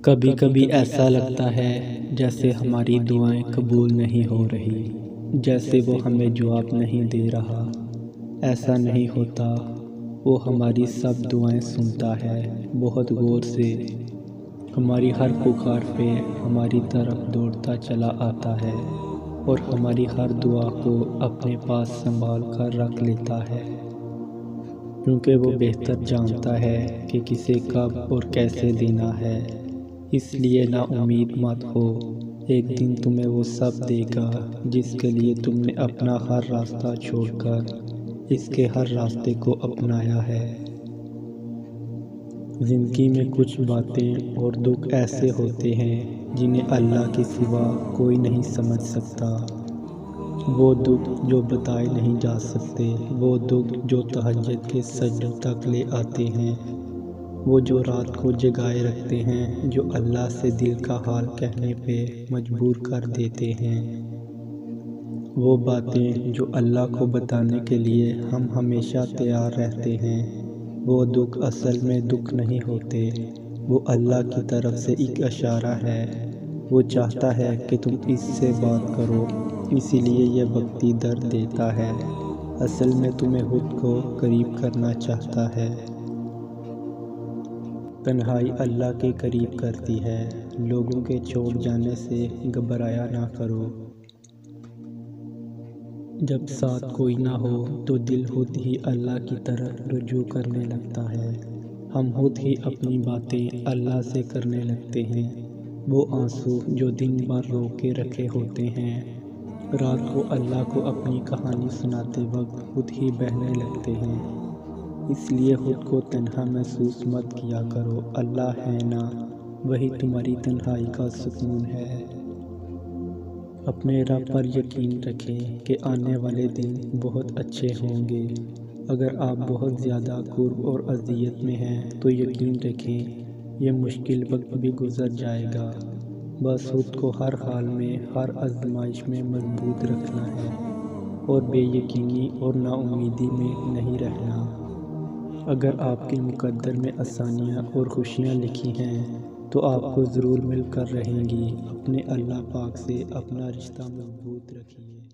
کبھی کبھی ایسا لگتا ہے جیسے ہماری دعائیں قبول نہیں ہو رہی، جیسے وہ ہمیں جواب نہیں دے رہا۔ ایسا نہیں ہوتا، وہ ہماری سب دعائیں سنتا ہے، بہت غور سے ہماری ہر پکار پہ ہماری طرف دوڑتا چلا آتا ہے اور ہماری ہر دعا کو اپنے پاس سنبھال کر رکھ لیتا ہے، کیونکہ وہ بہتر جانتا ہے کہ کسے کب اور کیسے دینا ہے۔ اس لیے نا امید مت ہو، ایک دن تمہیں وہ سب دے گا جس کے لیے تم نے اپنا ہر راستہ چھوڑ کر اس کے ہر راستے کو اپنایا ہے۔ زندگی میں کچھ باتیں اور دکھ ایسے ہوتے ہیں جنہیں اللہ کے سوا کوئی نہیں سمجھ سکتا۔ وہ دکھ جو بتائے نہیں جا سکتے، وہ دکھ جو تہجد کے سجدوں تک لے آتے ہیں، وہ جو رات کو جگائے رکھتے ہیں، جو اللہ سے دل کا حال کہنے پہ مجبور کر دیتے ہیں۔ وہ باتیں جو اللہ کو بتانے کے لیے ہم ہمیشہ تیار رہتے ہیں۔ وہ دکھ اصل میں دکھ نہیں ہوتے، وہ اللہ کی طرف سے ایک اشارہ ہے۔ وہ چاہتا ہے کہ تم اس سے بات کرو، اسی لیے یہ وقتی درد دیتا ہے۔ اصل میں تمہیں خود کو قریب کرنا چاہتا ہے۔ تنہائی اللہ کے قریب کرتی ہے۔ لوگوں کے چھوڑ جانے سے گھبرایا نہ کرو۔ جب ساتھ کوئی نہ ہو تو دل خود ہی اللہ کی طرف رجوع کرنے لگتا ہے۔ ہم خود ہی اپنی باتیں اللہ سے کرنے لگتے ہیں۔ وہ آنسو جو دن بھر رو کے رکھے ہوتے ہیں، رات کو اللہ کو اپنی کہانی سناتے وقت خود ہی بہنے لگتے ہیں۔ اس لیے خود کو تنہا محسوس مت کیا کرو، اللہ ہے نا، وہی تمہاری تنہائی کا سکون ہے۔ اپنے رب پر یقین رکھیں کہ آنے والے دن بہت اچھے ہوں گے۔ اگر آپ بہت زیادہ کرب اور اذیت میں ہیں تو یقین رکھیں یہ مشکل وقت بھی گزر جائے گا۔ بس خود کو ہر حال میں، ہر آزمائش میں مضبوط رکھنا ہے اور بے یقینی اور نا امیدی میں نہیں رہنا۔ اگر آپ کے مقدر میں آسانیاں اور خوشیاں لکھی ہیں تو آپ کو ضرور مل کر رہیں گی۔ اپنے اللہ پاک سے اپنا رشتہ مضبوط رکھیے۔